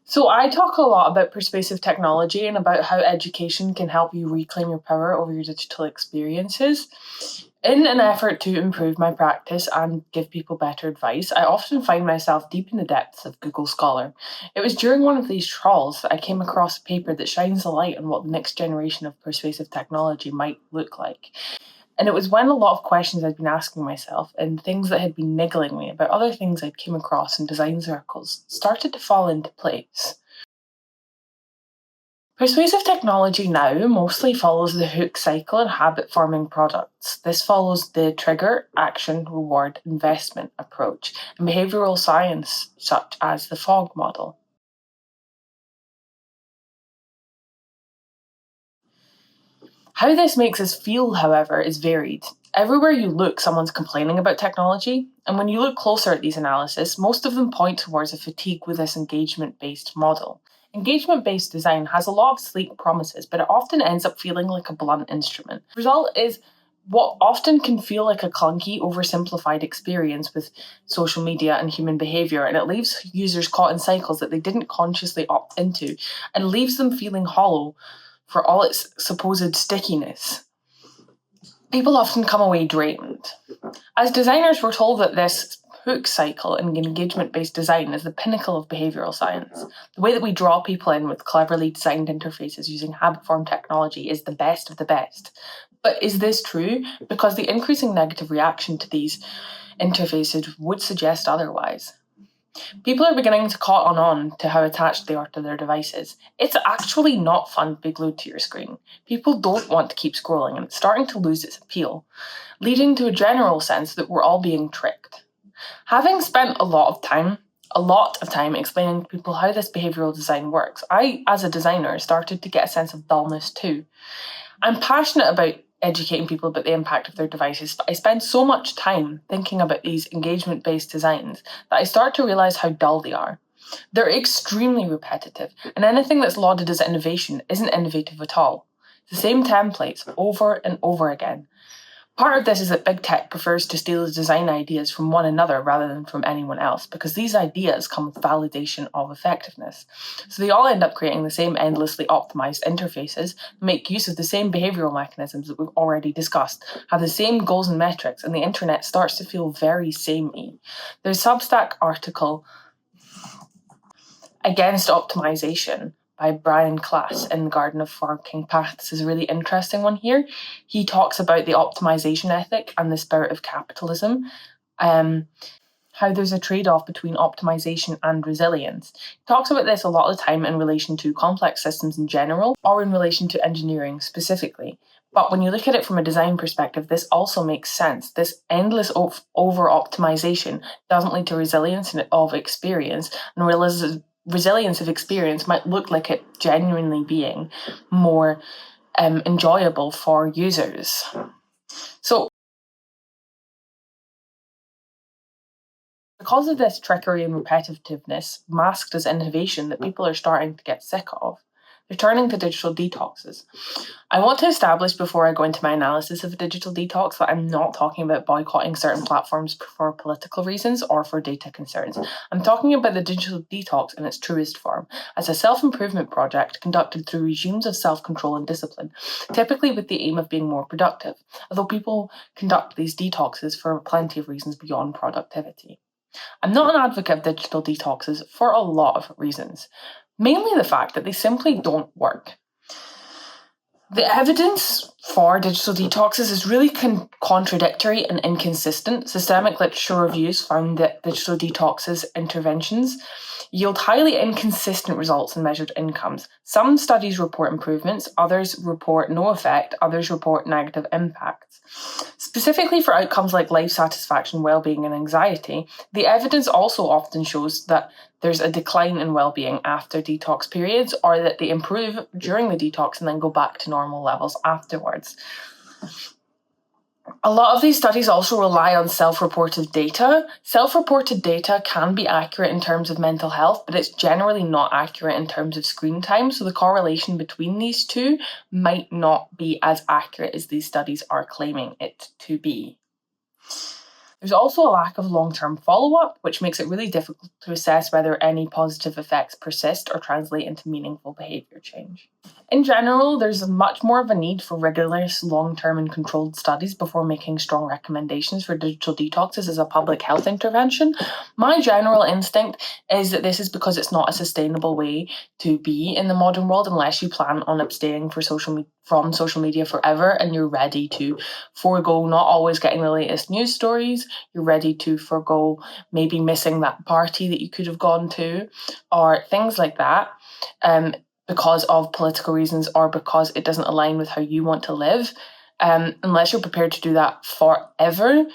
So I talk a lot about persuasive technology and about how education can help you reclaim your power over your digital experiences. In an effort to improve my practice and give people better advice, I often find myself deep in the depths of Google Scholar. It was during one of these trawls that I came across a paper that shines a light on what the next generation of persuasive technology might look like. And it was when a lot of questions I'd been asking myself and things that had been niggling me about other things I'd came across in design circles started to fall into place. Persuasive technology now mostly follows the hook cycle and habit forming products. This follows the trigger, action, reward, investment approach and behavioral science, such as the FOG model. How this makes us feel, however, is varied. Everywhere you look, someone's complaining about technology, and when you look closer at these analyses, most of them point towards a fatigue with this engagement based model. Engagement based design has a lot of sleek promises, but it often ends up feeling like a blunt instrument. The result is what often can feel like a clunky, oversimplified experience with social media and human behavior, and it leaves users caught in cycles that they didn't consciously opt into, and leaves them feeling hollow for all its supposed stickiness. People often come away drained. As designers, we're told that this hook cycle in engagement-based design is the pinnacle of behavioral science. The way that we draw people in with cleverly designed interfaces using habit-formed technology is the best of the best. But is this true? Because the increasing negative reaction to these interfaces would suggest otherwise. People are beginning to caught on to how attached they are to their devices. It's actually not fun to be glued to your screen. People don't want to keep scrolling, and it's starting to lose its appeal, leading to a general sense that we're all being tricked. Having spent a lot of time explaining to people how this behavioral design works, I, as a designer, started to get a sense of dullness too. I'm passionate about educating people about the impact of their devices, but I spend so much time thinking about these engagement-based designs that I start to realize how dull they are. They're extremely repetitive, and anything that's lauded as innovation isn't innovative at all. It's the same templates over and over again. Part of this is that big tech prefers to steal design ideas from one another rather than from anyone else, because these ideas come with validation of effectiveness. So they all end up creating the same endlessly optimized interfaces, make use of the same behavioral mechanisms that we've already discussed, have the same goals and metrics, and the internet starts to feel very samey. There's a Substack article Against Optimization by Brian Klass in the Garden of Forking Paths is a really interesting one here. He talks about the optimization ethic and the spirit of capitalism, how there's a trade-off between optimization and resilience. He talks about this a lot of the time in relation to complex systems in general, or in relation to engineering specifically. But when you look at it from a design perspective, this also makes sense. This endless over-optimization doesn't lead to resilience of experience, and resilience of experience might look like it genuinely being more enjoyable for users. So, because of this trickery and repetitiveness masked as innovation that people are starting to get sick of, they're turning to digital detoxes. I want to establish before I go into my analysis of a digital detox that I'm not talking about boycotting certain platforms for political reasons or for data concerns. I'm talking about the digital detox in its truest form, as a self-improvement project conducted through regimes of self-control and discipline, typically with the aim of being more productive, although people conduct these detoxes for plenty of reasons beyond productivity. I'm not an advocate of digital detoxes for a lot of reasons, mainly the fact that they simply don't work. The evidence for digital detoxes is really contradictory and inconsistent. Systemic literature reviews found that digital detoxes interventions yield highly inconsistent results in measured incomes. Some studies report improvements, others report no effect, others report negative impacts. Specifically for outcomes like life satisfaction, well-being, and anxiety, the evidence also often shows that there's a decline in well-being after detox periods, or that they improve during the detox and then go back to normal levels afterwards. A lot of these studies also rely on self-reported data. Self-reported data can be accurate in terms of mental health, but it's generally not accurate in terms of screen time, so the correlation between these two might not be as accurate as these studies are claiming it to be. There's also a lack of long-term follow-up, which makes it really difficult to assess whether any positive effects persist or translate into meaningful behaviour change. In general, there's much more of a need for rigorous, long-term and controlled studies before making strong recommendations for digital detoxes as a public health intervention. My general instinct is that this is because it's not a sustainable way to be in the modern world unless you plan on abstaining from social media forever and you're ready to forego not always getting the latest news stories, you're ready to forego maybe missing that party that you could have gone to, or things like that. Because of political reasons or because it doesn't align with how you want to live. Unless you're prepared to do that forever,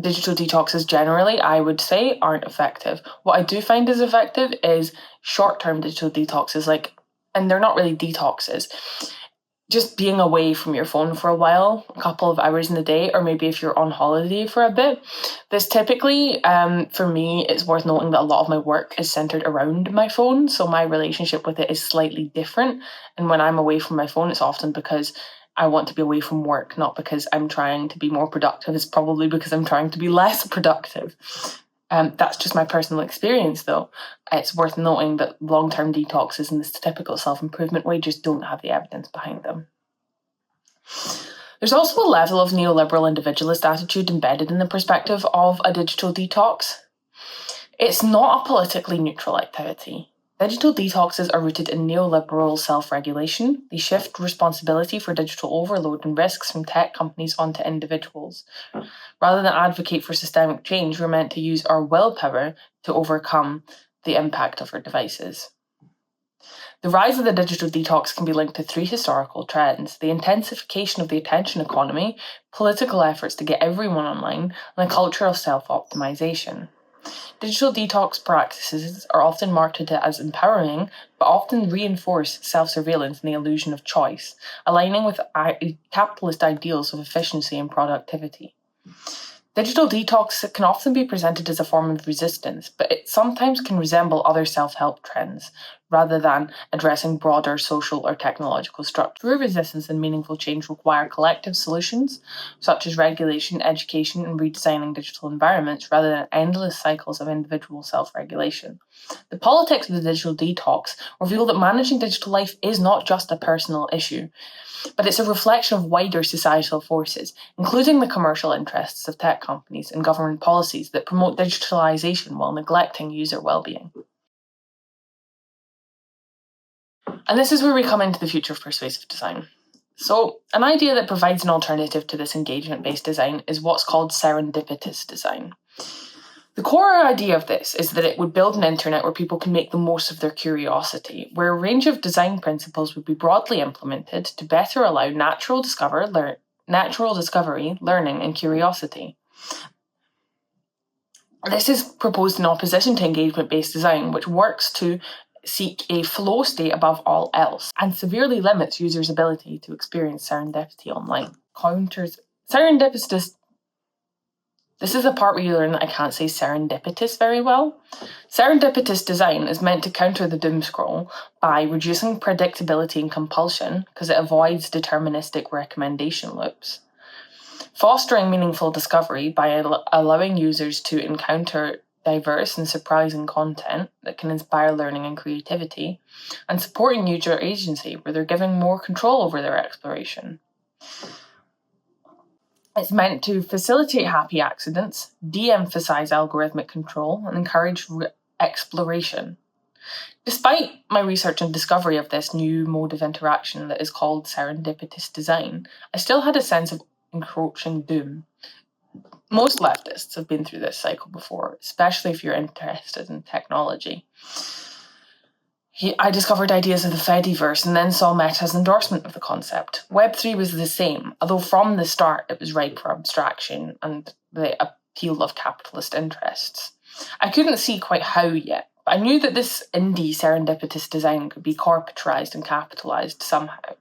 digital detoxes generally, I would say, aren't effective. What I do find is effective is short-term digital detoxes, and they're not really detoxes. Just being away from your phone for a while, a couple of hours in the day, or maybe if you're on holiday for a bit. This typically, for me, it's worth noting that a lot of my work is centered around my phone, so my relationship with it is slightly different. And when I'm away from my phone, it's often because I want to be away from work, not because I'm trying to be more productive. It's probably because I'm trying to be less productive. That's just my personal experience, though. It's worth noting that long-term detoxes in this typical self-improvement way just don't have the evidence behind them. There's also a level of neoliberal individualist attitude embedded in the perspective of a digital detox. It's not a politically neutral activity. Digital detoxes are rooted in neoliberal self-regulation. They shift responsibility for digital overload and risks from tech companies onto individuals. Rather than advocate for systemic change, we're meant to use our willpower to overcome the impact of our devices. The rise of the digital detox can be linked to three historical trends: the intensification of the attention economy, political efforts to get everyone online, and a culture of self-optimization. Digital detox practices are often marketed as empowering, but often reinforce self-surveillance and the illusion of choice, aligning with capitalist ideals of efficiency and productivity. Digital detox can often be presented as a form of resistance, but it sometimes can resemble other self-help trends, rather than addressing broader social or technological structures. True resistance and meaningful change require collective solutions, such as regulation, education, and redesigning digital environments, rather than endless cycles of individual self-regulation. The politics of the digital detox reveal that managing digital life is not just a personal issue, but it's a reflection of wider societal forces, including the commercial interests of tech companies and government policies that promote digitalization while neglecting user well-being. And this is where we come into the future of persuasive design. So, an idea that provides an alternative to this engagement-based design is what's called serendipitous design. The core idea of this is that it would build an internet where people can make the most of their curiosity, where a range of design principles would be broadly implemented to better allow natural discovery, learning, and curiosity. This is proposed in opposition to engagement-based design, which works to seek a flow state above all else and severely limits users' ability to experience serendipity online. This is the part where you learn that I can't say serendipitous very well. Serendipitous design is meant to counter the doom scroll by reducing predictability and compulsion because it avoids deterministic recommendation loops, fostering meaningful discovery by allowing users to encounter diverse and surprising content that can inspire learning and creativity, and supporting user agency where they're giving more control over their exploration. It's meant to facilitate happy accidents, de-emphasize algorithmic control, and encourage exploration. Despite my research and discovery of this new mode of interaction that is called serendipitous design, I still had a sense of encroaching doom. Most leftists have been through this cycle before, especially if you're interested in technology. I discovered ideas of the Fediverse and then saw Meta's endorsement of the concept. Web3 was the same, although from the start it was ripe for abstraction and the appeal of capitalist interests. I couldn't see quite how yet, but I knew that this indie serendipitous design could be corporatized and capitalized somehow.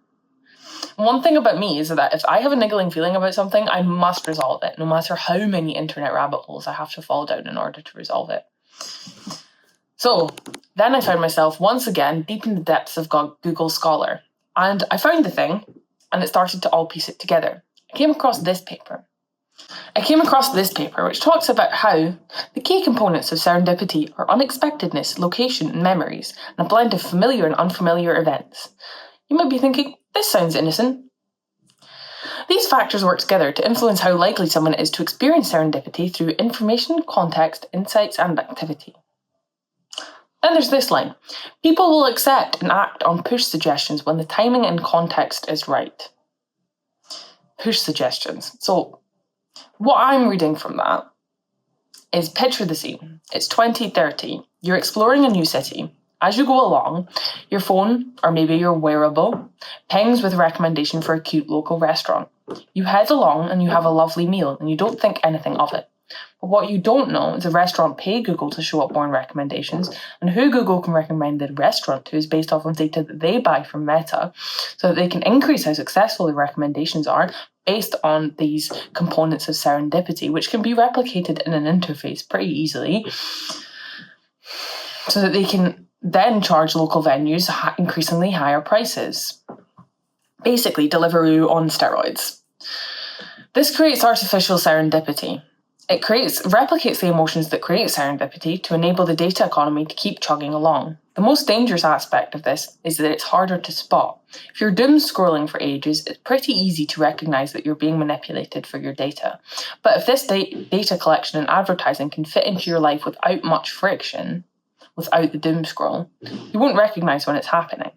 One thing about me is that if I have a niggling feeling about something, I must resolve it, no matter how many internet rabbit holes I have to fall down in order to resolve it. So then I found myself once again deep in the depths of Google Scholar, and I found the thing, and it started to all piece it together. I came across this paper. I came across this paper which talks about how the key components of serendipity are unexpectedness, location, and memories, and a blend of familiar and unfamiliar events. You might be thinking, this sounds innocent. These factors work together to influence how likely someone is to experience serendipity through information, context, insights, and activity. Then there's this line. People will accept and act on push suggestions when the timing and context is right. Push suggestions. So, what I'm reading from that is picture the scene. It's 2030. You're exploring a new city. As you go along, your phone, or maybe your wearable, pings with a recommendation for a cute local restaurant. You head along and you have a lovely meal and you don't think anything of it. But what you don't know is the restaurant pay Google to show up more recommendations, and who Google can recommend the restaurant to is based off of data that they buy from Meta, so that they can increase how successful the recommendations are based on these components of serendipity, which can be replicated in an interface pretty easily, so that they can then charge local venues increasingly higher prices. Basically, Deliveroo on steroids. This creates artificial serendipity. It replicates the emotions that create serendipity to enable the data economy to keep chugging along. The most dangerous aspect of this is that it's harder to spot. If you're doom scrolling for ages, it's pretty easy to recognize that you're being manipulated for your data. But if this data collection and advertising can fit into your life without much friction, without the doom scroll, you won't recognize when it's happening.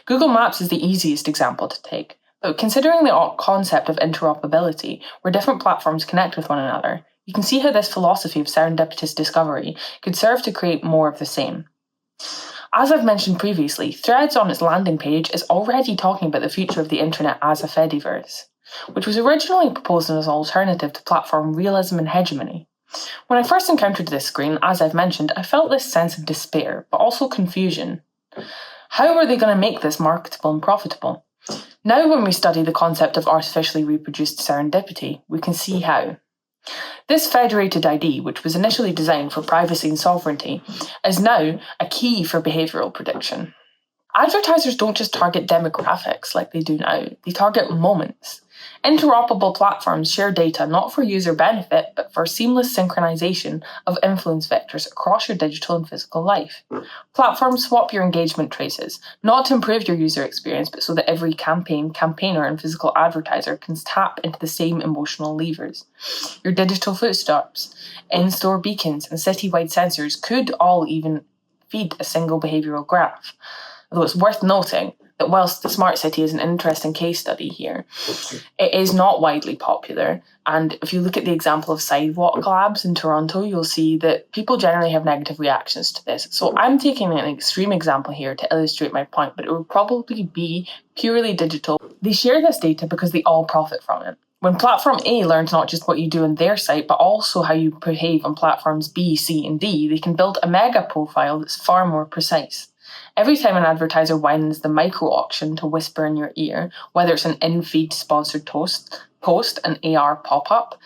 Google Maps is the easiest example to take. But considering the concept of interoperability, where different platforms connect with one another, you can see how this philosophy of serendipitous discovery could serve to create more of the same. As I've mentioned previously, Threads on its landing page is already talking about the future of the internet as a Fediverse, which was originally proposed as an alternative to platform realism and hegemony. When I first encountered this screen, as I've mentioned, I felt this sense of despair, but also confusion. How are they going to make this marketable and profitable? Now when we study the concept of artificially reproduced serendipity, we can see how. This federated ID, which was initially designed for privacy and sovereignty, is now a key for behavioural prediction. Advertisers don't just target demographics like they do now, they target moments. Interoperable platforms share data not for user benefit, but for seamless synchronization of influence vectors across your digital and physical life. Platforms swap your engagement traces, not to improve your user experience, but so that every campaigner, and physical advertiser can tap into the same emotional levers. Your digital footsteps, in-store beacons, and citywide sensors could all even feed a single behavioural graph. Although it's worth noting that whilst the smart city is an interesting case study here, it is not widely popular. And if you look at the example of sidewalk labs in Toronto, you'll see that people generally have negative reactions to this. So I'm taking an extreme example here to illustrate my point, but it would probably be purely digital. They share this data because they all profit from it. When platform A learns not just what you do on their site, but also how you behave on platforms B, C, and D, they can build a mega profile that's far more precise. Every time an advertiser winds the micro-auction to whisper in your ear, whether it's an in-feed sponsored post, an AR pop-up,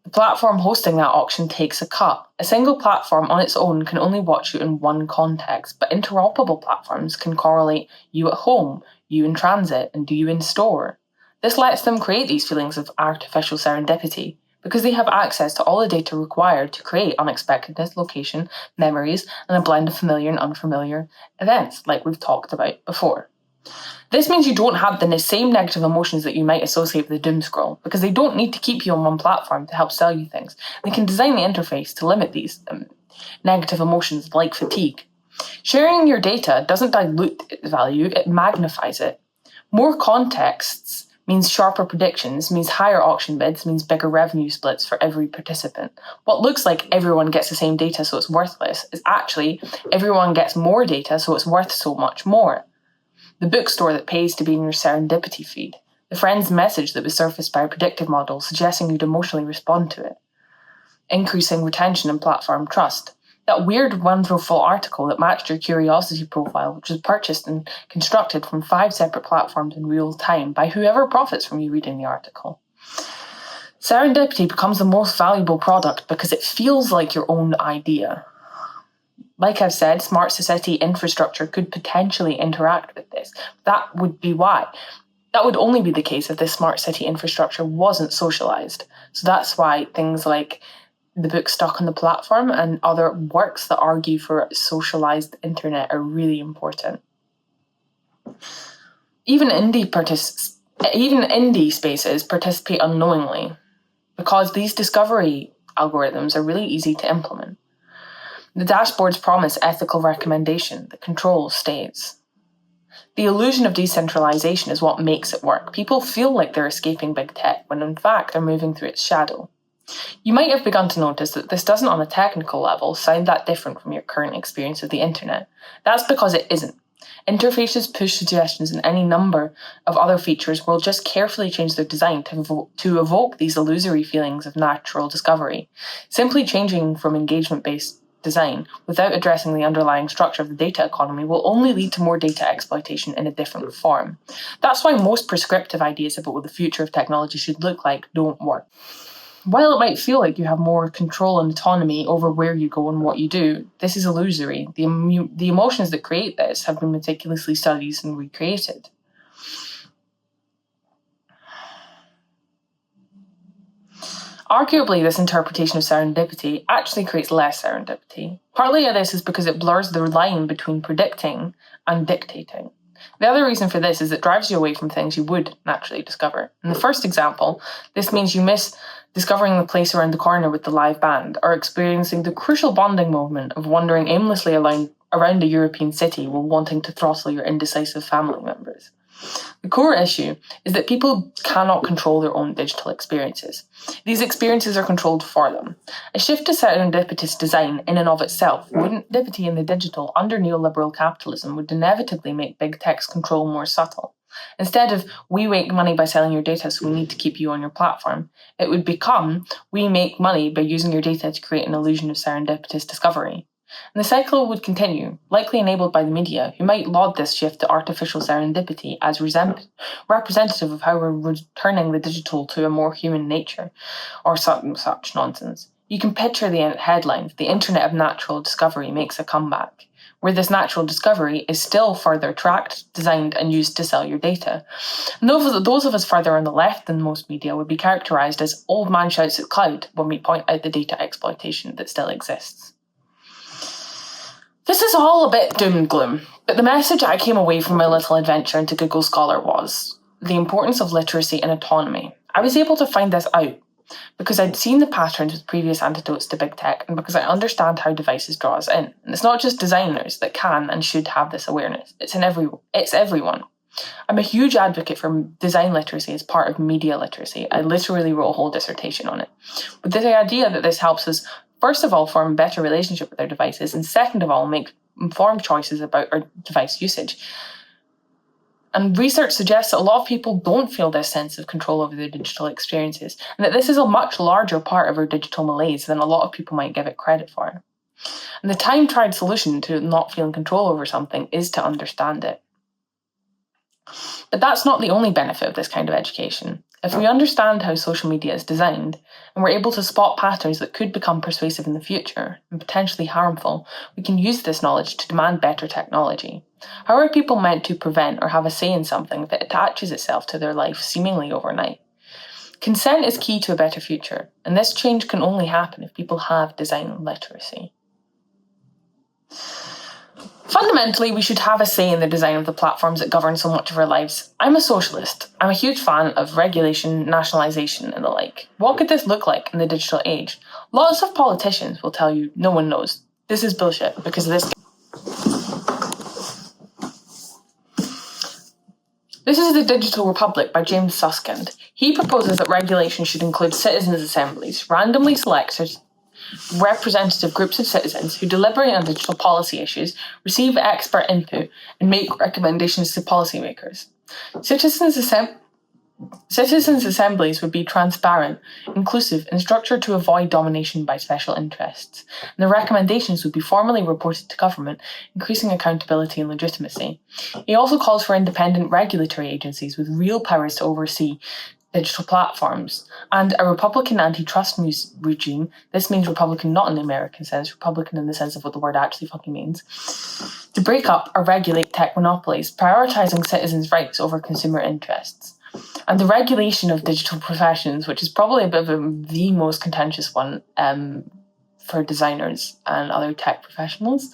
the platform hosting that auction takes a cut. A single platform on its own can only watch you in one context, but interoperable platforms can correlate you at home, you in transit, and you in store. This lets them create these feelings of artificial serendipity, because they have access to all the data required to create unexpectedness, location, memories, and a blend of familiar and unfamiliar events, like we've talked about before. This means you don't have the same negative emotions that you might associate with the doom scroll, because they don't need to keep you on one platform to help sell you things. They can design the interface to limit these negative emotions like fatigue. Sharing your data doesn't dilute its value, it magnifies it. More contexts means sharper predictions, means higher auction bids, means bigger revenue splits for every participant. What looks like everyone gets the same data so it's worthless is actually everyone gets more data so it's worth so much more. The bookstore that pays to be in your serendipity feed. The friend's message that was surfaced by a predictive model suggesting you'd emotionally respond to it. Increasing retention and platform trust. That weird wonderful article that matched your curiosity profile, which was purchased and constructed from 5 separate platforms in real time by whoever profits from you reading the article. Serendipity becomes the most valuable product because it feels like your own idea. Like I've said, smart society infrastructure could potentially interact with this. That would be why. That would only be the case if this smart city infrastructure wasn't socialised. So that's why things like the book Stuck on the Platform and other works that argue for a socialised internet are really important. Even indie spaces participate unknowingly because these discovery algorithms are really easy to implement. The dashboards promise ethical recommendation that controls states. The illusion of decentralization is what makes it work. People feel like they're escaping big tech when in fact they're moving through its shadow. You might have begun to notice that this doesn't on a technical level sound that different from your current experience of the internet. That's because it isn't. Interfaces, push suggestions, and any number of other features will just carefully change their design to evoke these illusory feelings of natural discovery. Simply changing from engagement-based design without addressing the underlying structure of the data economy will only lead to more data exploitation in a different form. That's why most prescriptive ideas about what the future of technology should look like don't work. While it might feel like you have more control and autonomy over where you go and what you do, this is illusory. The emotions that create this have been meticulously studied and recreated. Arguably, this interpretation of serendipity actually creates less serendipity. Partly of this is because it blurs the line between predicting and dictating. The other reason for this is it drives you away from things you would naturally discover. In the first example, this means you miss discovering the place around the corner with the live band, or experiencing the crucial bonding moment of wandering aimlessly around a European city while wanting to throttle your indecisive family members. The core issue is that people cannot control their own digital experiences. These experiences are controlled for them. A shift to serendipitous design in and of itself, serendipity in the digital under neoliberal capitalism would inevitably make big tech's control more subtle. Instead of, we make money by selling your data so we need to keep you on your platform, it would become, we make money by using your data to create an illusion of serendipitous discovery. And the cycle would continue, likely enabled by the media, who might laud this shift to artificial serendipity as representative of how we're returning the digital to a more human nature, or such nonsense. You can picture the headlines, the internet of natural discovery makes a comeback, where this natural discovery is still further tracked, designed, and used to sell your data. And those of us further on the left than most media would be characterised as old man shouts at cloud when we point out the data exploitation that still exists. This is all a bit doom and gloom, but the message I came away from my little adventure into Google Scholar was the importance of literacy and autonomy. I was able to find this out because I'd seen the patterns with previous antidotes to big tech and because I understand how devices draw us in. And it's not just designers that can and should have this awareness. It's everyone. I'm a huge advocate for design literacy as part of media literacy. I literally wrote a whole dissertation on it. But the idea that this helps us first of all, form a better relationship with our devices, and second of all, make informed choices about our device usage. And research suggests that a lot of people don't feel this sense of control over their digital experiences, and that this is a much larger part of our digital malaise than a lot of people might give it credit for. And the time-tried solution to not feeling control over something is to understand it. But that's not the only benefit of this kind of education. If we understand how social media is designed, and we're able to spot patterns that could become persuasive in the future and potentially harmful, we can use this knowledge to demand better technology. How are people meant to prevent or have a say in something that attaches itself to their life seemingly overnight? Consent is key to a better future, and this change can only happen if people have design literacy. Fundamentally, we should have a say in the design of the platforms that govern so much of our lives. I'm a socialist. I'm a huge fan of regulation, nationalisation, and the like. What could this look like in the digital age? Lots of politicians will tell you no one knows. This is bullshit because this is The Digital Republic by James Suskind. He proposes that regulation should include citizens' assemblies, randomly selected representative groups of citizens who deliberate on digital policy issues, receive expert input, and make recommendations to policymakers. Citizens' assemblies would be transparent, inclusive, and structured to avoid domination by special interests, and the recommendations would be formally reported to government, increasing accountability and legitimacy. He also calls for independent regulatory agencies with real powers to oversee digital platforms. And a Republican antitrust regime, this means Republican not in the American sense, Republican in the sense of what the word actually fucking means, to break up or regulate tech monopolies, prioritising citizens' rights over consumer interests. And the regulation of digital professions, which is probably a bit of the most contentious one for designers and other tech professionals.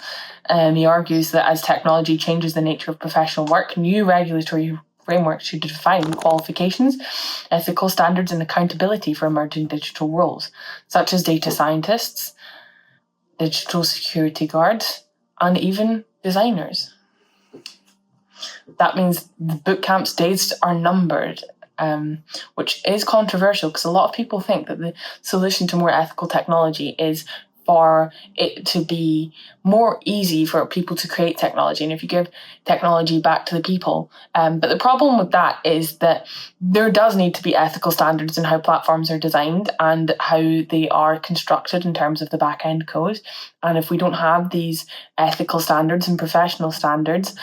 He argues that as technology changes the nature of professional work, new regulatory frameworks should define qualifications, ethical standards, and accountability for emerging digital roles, such as data scientists, digital security guards, and even designers. That means the bootcamp's days are numbered, which is controversial because a lot of people think that the solution to more ethical technology is for it to be more easy for people to create technology, and if you give technology back to the people. But the problem with that is that there does need to be ethical standards in how platforms are designed and how they are constructed in terms of the back-end code. And if we don't have these ethical standards and professional standards,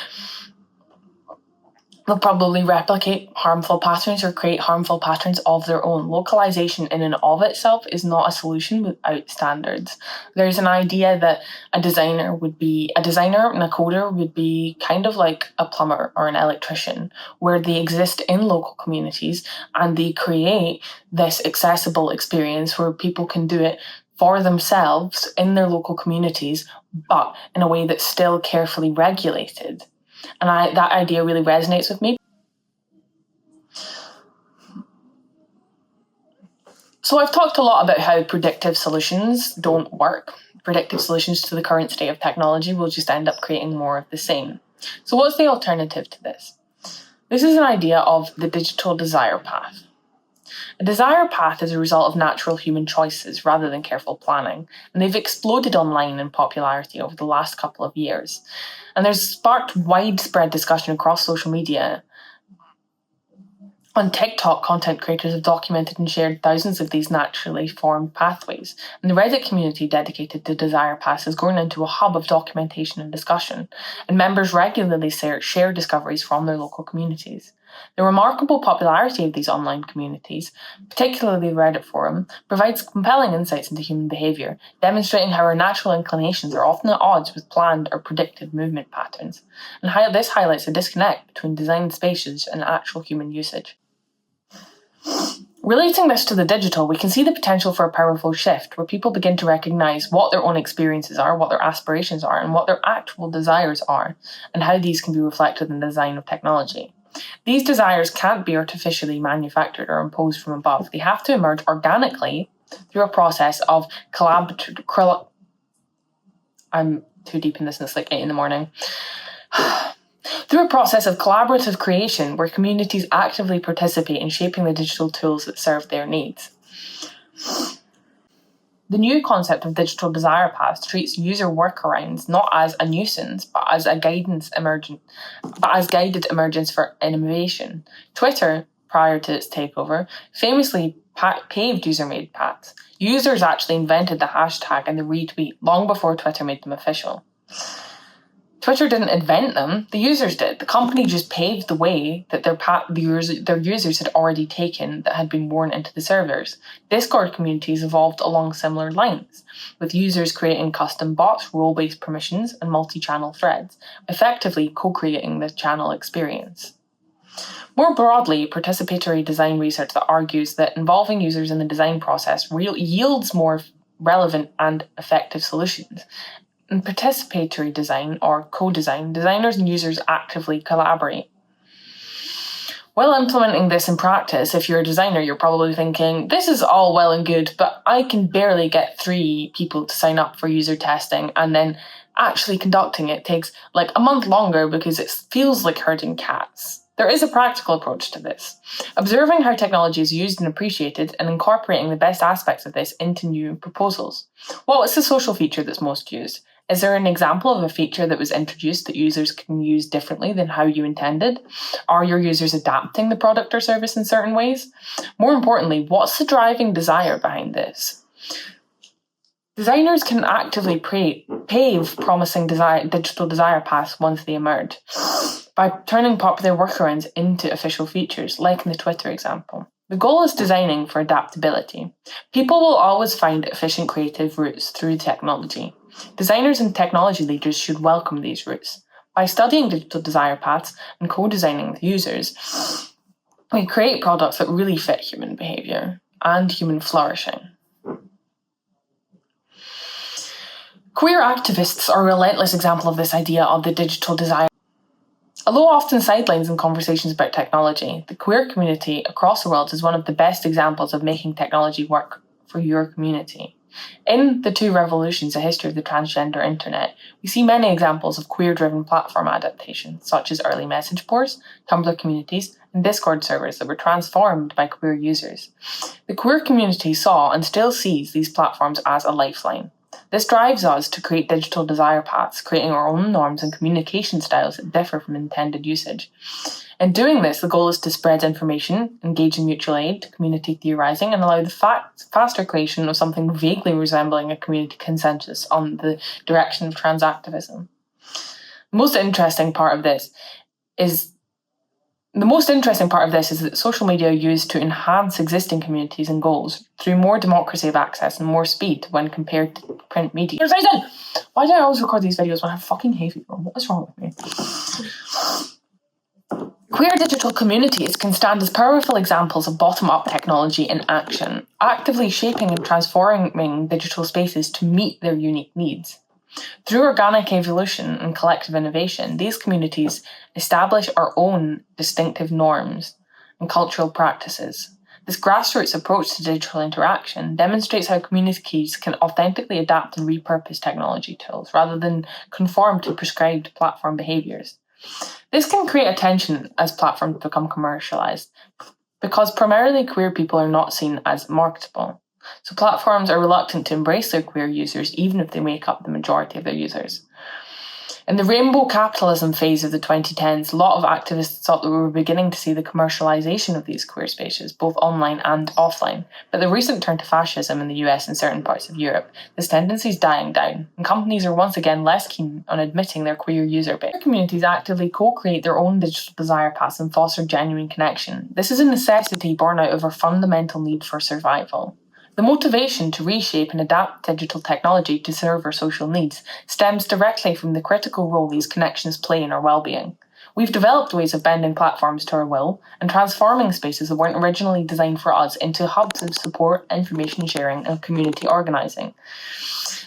they'll probably replicate harmful patterns or create harmful patterns of their own. Localization in and of itself is not a solution without standards. There's an idea that a designer and a coder would be kind of like a plumber or an electrician, where they exist in local communities and they create this accessible experience where people can do it for themselves in their local communities, but in a way that's still carefully regulated. And that idea really resonates with me. So I've talked a lot about how predictive solutions don't work. Predictive solutions to the current state of technology will just end up creating more of the same. So what's the alternative to this? This is an idea of the digital desire path. A desire path is a result of natural human choices rather than careful planning, and they've exploded online in popularity over the last couple of years. And there's sparked widespread discussion across social media. On TikTok, content creators have documented and shared thousands of these naturally formed pathways, and the Reddit community dedicated to desire paths has grown into a hub of documentation and discussion, and members regularly share discoveries from their local communities. The remarkable popularity of these online communities, particularly the Reddit forum, provides compelling insights into human behaviour, demonstrating how our natural inclinations are often at odds with planned or predicted movement patterns, and how this highlights a disconnect between designed spaces and actual human usage. Relating this to the digital, we can see the potential for a powerful shift where people begin to recognise what their own experiences are, what their aspirations are, and what their actual desires are, and how these can be reflected in the design of technology. These desires can't be artificially manufactured or imposed from above. They have to emerge organically through a process of I'm too deep in this and it's like 8 a.m. Through a process of collaborative creation where communities actively participate in shaping the digital tools that serve their needs. The new concept of digital desire paths treats user workarounds not as a nuisance, but as guided emergence for innovation. Twitter, prior to its takeover, famously paved user-made paths. Users actually invented the hashtag and the retweet long before Twitter made them official. Twitter didn't invent them, the users did. The company just paved the way that their users had already taken that had been worn into the servers. Discord communities evolved along similar lines, with users creating custom bots, role-based permissions, and multi-channel threads, effectively co-creating the channel experience. More broadly, participatory design research that argues that involving users in the design process yields more relevant and effective solutions. In participatory design, or co-design, designers and users actively collaborate. While implementing this in practice, if you're a designer, you're probably thinking, this is all well and good, but I can barely get 3 people to sign up for user testing, and then actually conducting it takes like a month longer because it feels like herding cats. There is a practical approach to this. Observing how technology is used and appreciated and incorporating the best aspects of this into new proposals. What's the social feature that's most used? Is there an example of a feature that was introduced that users can use differently than how you intended? Are your users adapting the product or service in certain ways? More importantly, what's the driving desire behind this? Designers can actively pave promising digital desire paths once they emerge by turning popular workarounds into official features, like in the Twitter example. The goal is designing for adaptability. People will always find efficient creative routes through technology. Designers and technology leaders should welcome these routes. By studying digital desire paths and co-designing with users, we create products that really fit human behaviour and human flourishing. Queer activists are a relentless example of this idea of the digital desire. Although often sidelined in conversations about technology, the queer community across the world is one of the best examples of making technology work for your community. In The Two Revolutions, A History of the Transgender Internet, we see many examples of queer-driven platform adaptation, such as early message boards, Tumblr communities, and Discord servers that were transformed by queer users. The queer community saw and still sees these platforms as a lifeline. This drives us to create digital desire paths, creating our own norms and communication styles that differ from intended usage. In doing this, the goal is to spread information, engage in mutual aid, community theorizing, and allow the faster creation of something vaguely resembling a community consensus on the direction of trans activism. The most interesting part of this is that social media are used to enhance existing communities and goals through more democracy of access and more speed when compared to print media. Why do I always record these videos when I have fucking hay fever? What is wrong with me? Queer digital communities can stand as powerful examples of bottom-up technology in action, actively shaping and transforming digital spaces to meet their unique needs. Through organic evolution and collective innovation, these communities establish our own distinctive norms and cultural practices. This grassroots approach to digital interaction demonstrates how communities can authentically adapt and repurpose technology tools rather than conform to prescribed platform behaviours. This can create a tension as platforms become commercialised, because primarily queer people are not seen as marketable. So platforms are reluctant to embrace their queer users, even if they make up the majority of their users. In the rainbow capitalism phase of the 2010s, a lot of activists thought that we were beginning to see the commercialisation of these queer spaces, both online and offline. But the recent turn to fascism in the US and certain parts of Europe, this tendency is dying down, and companies are once again less keen on admitting their queer user base. Queer communities actively co-create their own digital desire paths and foster genuine connection. This is a necessity born out of our fundamental need for survival. The motivation to reshape and adapt digital technology to serve our social needs stems directly from the critical role these connections play in our well-being. We've developed ways of bending platforms to our will and transforming spaces that weren't originally designed for us into hubs of support, information sharing, and community organising.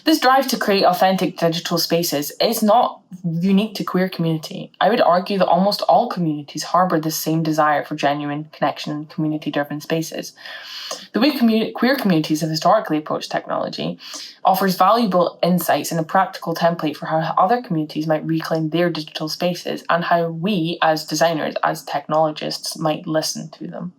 This drive to create authentic digital spaces is not unique to queer community. I would argue that almost all communities harbour this same desire for genuine connection and community-driven spaces. The way queer communities have historically approached technology offers valuable insights and a practical template for how other communities might reclaim their digital spaces and how we, as designers, as technologists, might listen to them.